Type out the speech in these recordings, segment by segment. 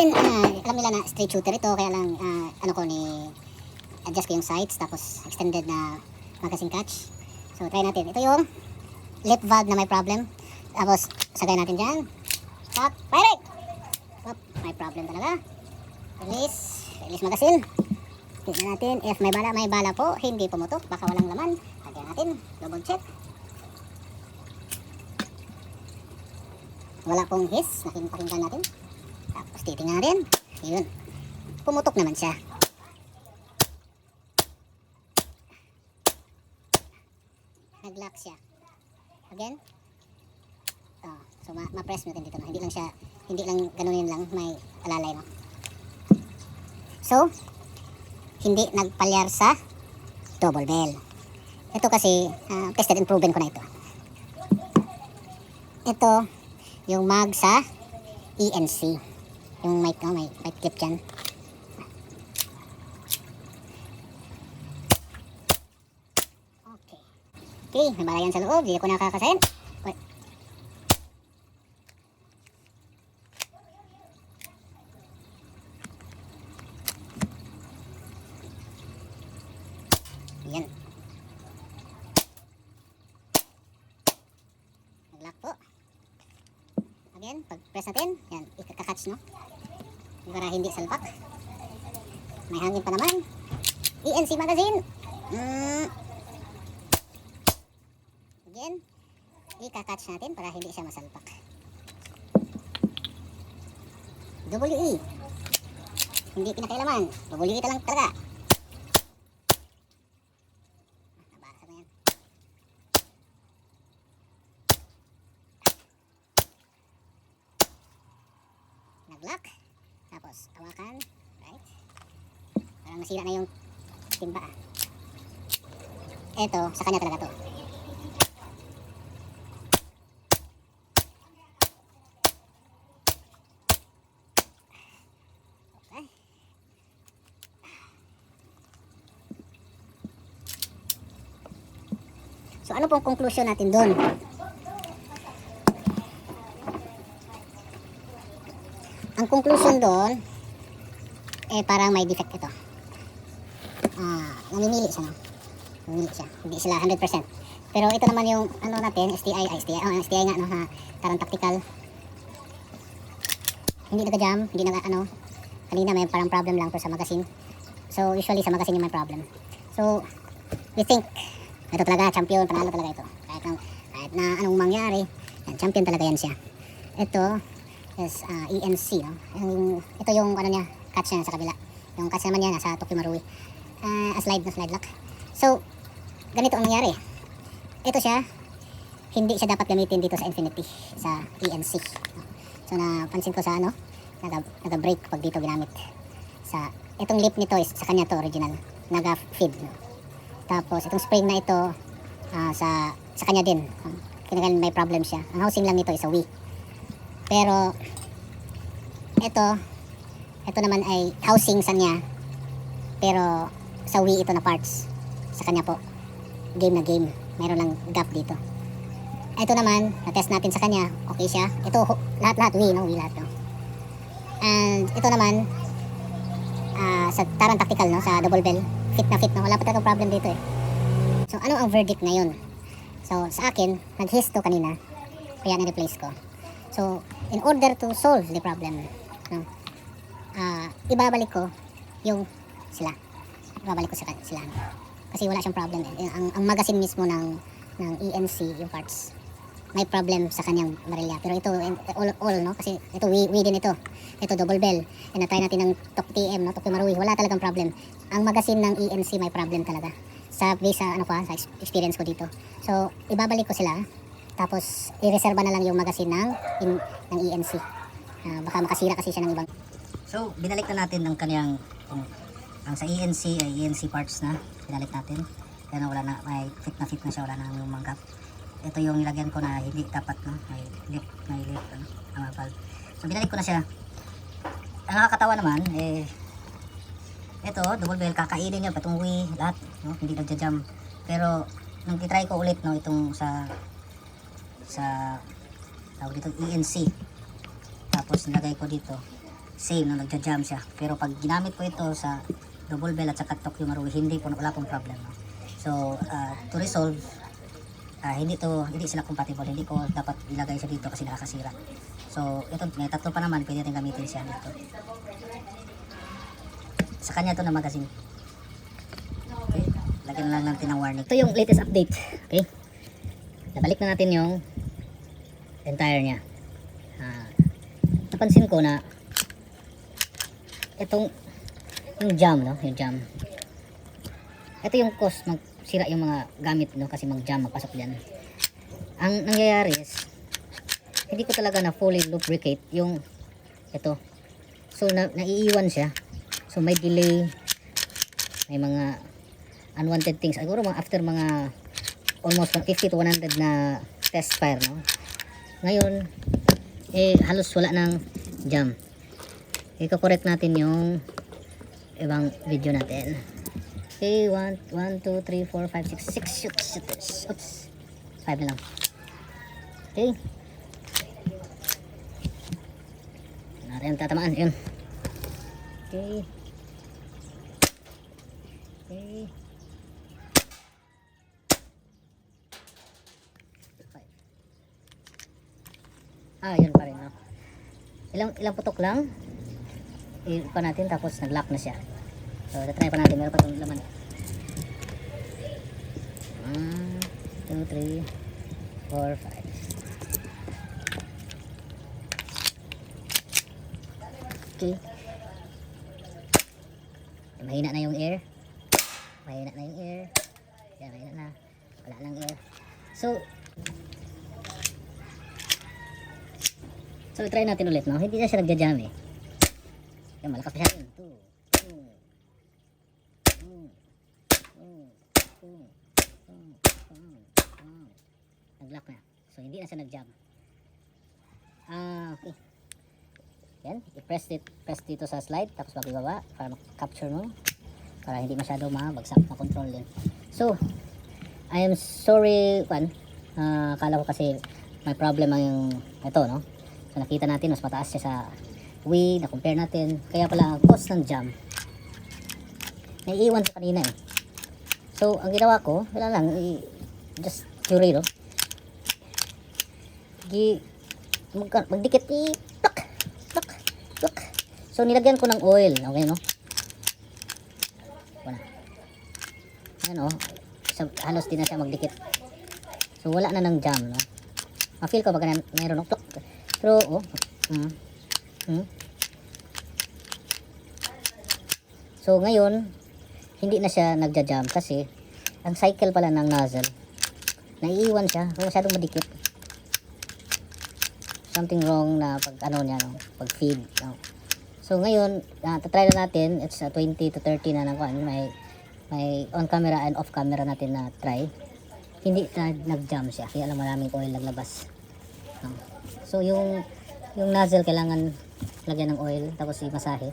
then, alam nila na straight shooter ito, kaya lang, ano ko ni, adjust ko yung sights, tapos extended na magazine catch. So, try natin. Ito yung left valve na may problem. Tapos, sagay natin dyan. Stop, firing! Stop, may problem talaga. Release magazine. Tignan natin, if may bala po, hindi pumutok, baka walang laman. Lagyan natin, double check. Wala pong hiss, pakinggan natin. Tapos titingnan natin, yun, pumutok naman siya. Nag-lock siya. Again. So ma-press natin dito, no? Hindi lang ganunin lang, may alalay, no? So, hindi nagpalyar sa double bell. Ito kasi, tested and proven ko na ito. Ito, yung mag sa ENC. Yung mic, no? May clip dyan. Okay, may bala yan sa loob. Hindi ko nakakasayin. Yan. Nag-lock po. Again, pag-press natin, yan, ikakatch, no? Para hindi salpak. May hangin pa naman. ENC magazine. Again, ikakatch natin para hindi siya masalpak. WE. Hindi pinakailaman. WE lang talaga. Nabasa na yan. Nag-lock. Tapos, hawakan. Right? Parang nasira na yung timba. Ito, sa kanya talaga to. So, ano pong conclusion natin doon? Ang conclusion doon, parang may defect ito. Namimili siya, no? Namimili siya. Hindi sila 100%. Pero ito naman yung, ano natin, STI nga, no? Parang tactical. Hindi nagka-jam, hindi nagka, kanina may parang problem lang sa magazine. So, usually sa magazine yung may problem. So, we think, ito talaga, champion, panalo talaga ito. Kahit na anong mangyari, yan, champion talaga yan siya. Ito is ENC, no? Ito yung ano niya, catch niya sa kabila. Yung catch naman niya nasa Tokyo Marui. Slide lock. So, ganito ang nangyari. Ito siya, hindi siya dapat gamitin dito sa Infinity, sa ENC. So, napansin ko sa naga-break pag dito ginamit. Itong lip nito is sa kanya to original, naga-feed, no? Tapos itong spring na ito sa kanya din. Kailangan may problem siya. Ang housing lang nito is a Wii. Pero ito naman ay housing sa niya. Pero sa Wii ito na parts. Sa kanya po. Game na game. Mayroon lang gap dito. Ito naman, na-test natin sa kanya. Okay siya. Ito lahat Wii, no? Wii lahat, no? And ito naman sa Taran Tactical, no? Sa double bell. Fit na, no? Wala pa talagang problem dito, eh. So, ano ang verdict ngayon? So, sa akin, nag-hiss to kanina. Kaya na-replace ko. So, in order to solve the problem, no? Ibabalik ko yung sila. Ibabalik ko sila. Kasi wala siyang problem, eh. Ang magazine mismo ng ENC, yung parts, may problem sa kanyang barilya. Pero ito, all, no? Kasi ito, Wii din ito. Ito, double bell. And na-try natin ng TM, no? Tokyo Marui. Wala talagang problem. Ang magazine ng ENC may problem talaga. Sa experience ko dito. So, ibabalik ko sila. Tapos, i-reserva na lang yung magazine ng ENC. Baka makasira kasi siya ng ibang. So, binalik na natin ng kanyang, ang sa ENC ay ENC parts na. Binalik natin. Kaya wala na, may fit na siya. Wala na yung manggap. Ito yung nilagyan ko na hindi dapat, no? May lip, valve. So, binalik ko na siya. Ang nakakatawa naman, ito, double bell, kakainin niya, patong Wii, lahat, no? Hindi nagja-jam. Pero, nung titry ko ulit, no, itong sa tawag dito, ENC. Tapos, nilagay ko dito same no, nagja-jam siya. Pero pag ginamit ko ito sa double bell at saka Tokyo Marui, hindi po, wala pong problem. No? So, to resolve, hindi sila compatible. Hindi ko dapat ilagay siya dito kasi nakakasira. So, ito, may tatlo pa naman, pwede rin gamitin siya dito. Sa kanya to na magazine. Okay, lagyan na lang natin ng warning. Ito yung latest update. Okay, nabalik na natin yung entire niya. Napansin ko na itong yung jam, no? Yung jam. Ito yung cause magsira yung mga gamit, no? Kasi mag-jam, magpasok diyan. Ang nangyayari is hindi ko talaga na fully lubricate yung ito. So naiiwan siya. So may delay, may mga unwanted things. Siguro after mga almost 50 to 100 na test fire, no? Ngayon halos wala ng jam. Iko-correct natin yung ibang video natin. Okay, 1, 2, 3, 4, 5, 6 shooters. Oops. 5 na lang. Okay. Natin tatamaan. Yun. Okay. Okay. 5. Yun pa rin, no? Ilang putok lang. Pa natin tapos nag-lock na siya. So, try pa natin. Meron pa itong laman. 1, 2, 3, 4, 5. Okay. Mahina na yung air. Mahina na yung air. Yan, mahina na. Wala lang air. So, try natin ulit, no? Hindi na siya nagja-jam eh. Yan, malakas pa siya rin. 2. Nag-lock na. So, hindi na siya nag-jam. Okay. Yan, i-press dito sa slide, tapos mag-ibaba para mag-capture mo. Para hindi masyado mabagsak na control din. So, I am sorry, akala ko kasi may problem ang ito, no? So, nakita natin, mas mataas siya sa Wii, na-compare natin. Kaya pala, ang cost ng jam, naiiwan sa kanina eh. So, ang ginawa ko, wala lang, just theory, no? Magdikit, plak. So, nilagyan ko ng oil, okay, no? Wala. Ayan, oh. Halos din na siya magdikit. So, wala na ng jam, no? Ma-feel ko baga mayroon ng plak. Pero, So, ngayon, hindi na siya nagja-jam kasi ang cycle pala ng nozzle, naiiwan siya, masyadong madikit. Something wrong na pag niya, no? Pag feed, no? So, ngayon, try na natin, it's 20 to 30 na may on camera and off camera natin na try. Hindi na nag-jam siya, kaya lang maraming oil naglabas. No? So, yung nozzle kailangan lagyan ng oil tapos i-masahe.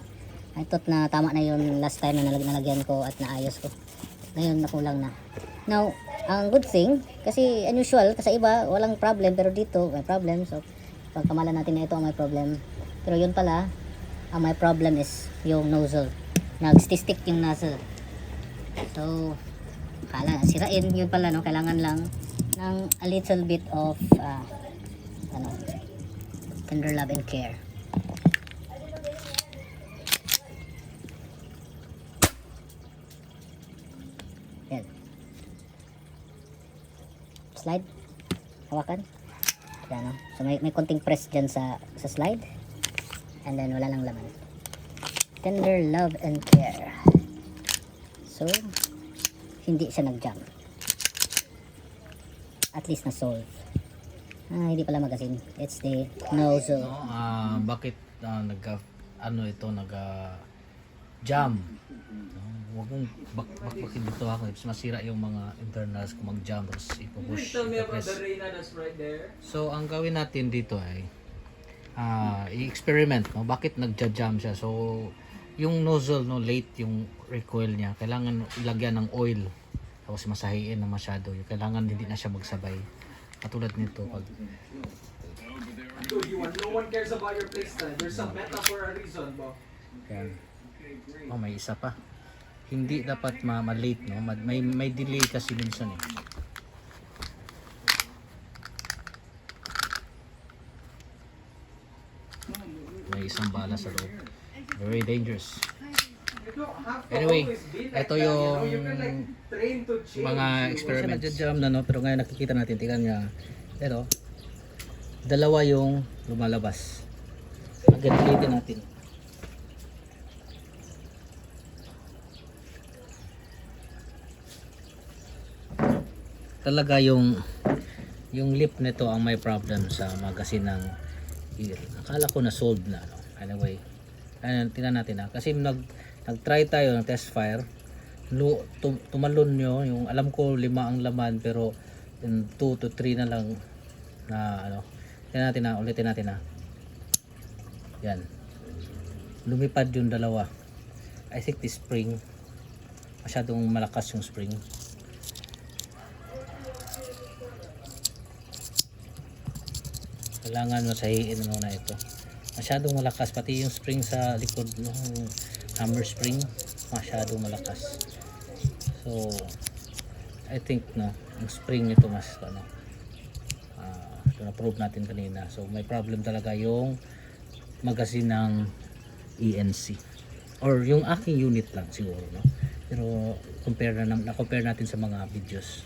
I thought na tama na yung last time na nalagyan ko at naayos ko. Ngayon nakulang na. Now, ang good thing, kasi unusual, kasi iba walang problem pero dito may problem. So, pagkamalan natin na ito ang may problem. Pero yun pala, ang may problem is yung nozzle. Nag-stick yung nozzle. So, kala sirain, yun pala, no? Kailangan lang ng a little bit of tender love and care. Yan. Slide. Hawakan. Yan, no? So may konting press dyan sa slide. And then wala lang laman. Tender love and care. So, hindi siya nag-jam. At least na-solve. Hindi pala magazine. It's the nozzle. Bakit jam? Huwag mong bakbakin dito ako. Masira yung mga internals kung mag-jam. Tapos ipupush. So, ang gawin natin dito ay i-experiment. No? Bakit nagja-jam siya? So, yung nozzle, no, late yung recoil niya. Kailangan ilagyan ng oil. Tapos masahiin na masyado. Kailangan hindi na siya magsabay. Katulad nito, pag Dude, no one cares about your playstyle. There's a meta for a reason, bro. Yan. Oh, may isa pa. Hindi dapat ma-late, no? May delay kasi minsan eh. May isang bala sa loob. Very dangerous. You don't have to Anyway, always be like ito that, you know? yung You can like train to change. mga experiments. Nagja-jam na, no? Pero ngayon nakikita natin, tingnan niya. Pero, dalawa yung lumalabas. Again, ulitin natin. Talaga yung lip nito ang may problem sa magazine ng ear. Akala ko na solved na, no? Anyway, tingnan natin na. Kasi nag-try tayo ng test fire. Tumalon nyo. Yung alam ko 5 ang laman pero 2 to 3 na lang na ano. Tingnan natin na. Ulitin natin na. Yan. Lumipad yung dalawa. I think the spring. Masyadong malakas yung spring. Kailangan masahiin muna ito. Masyadong malakas. Pati yung spring sa likod ng hammer spring. Masyadong malakas. So, I think no, ang spring nito mas ano, na-prove natin kanina. So, may problem talaga yung magazine ng ENC. Or yung aking unit lang siguro, no? Pero, na-compare natin sa mga videos.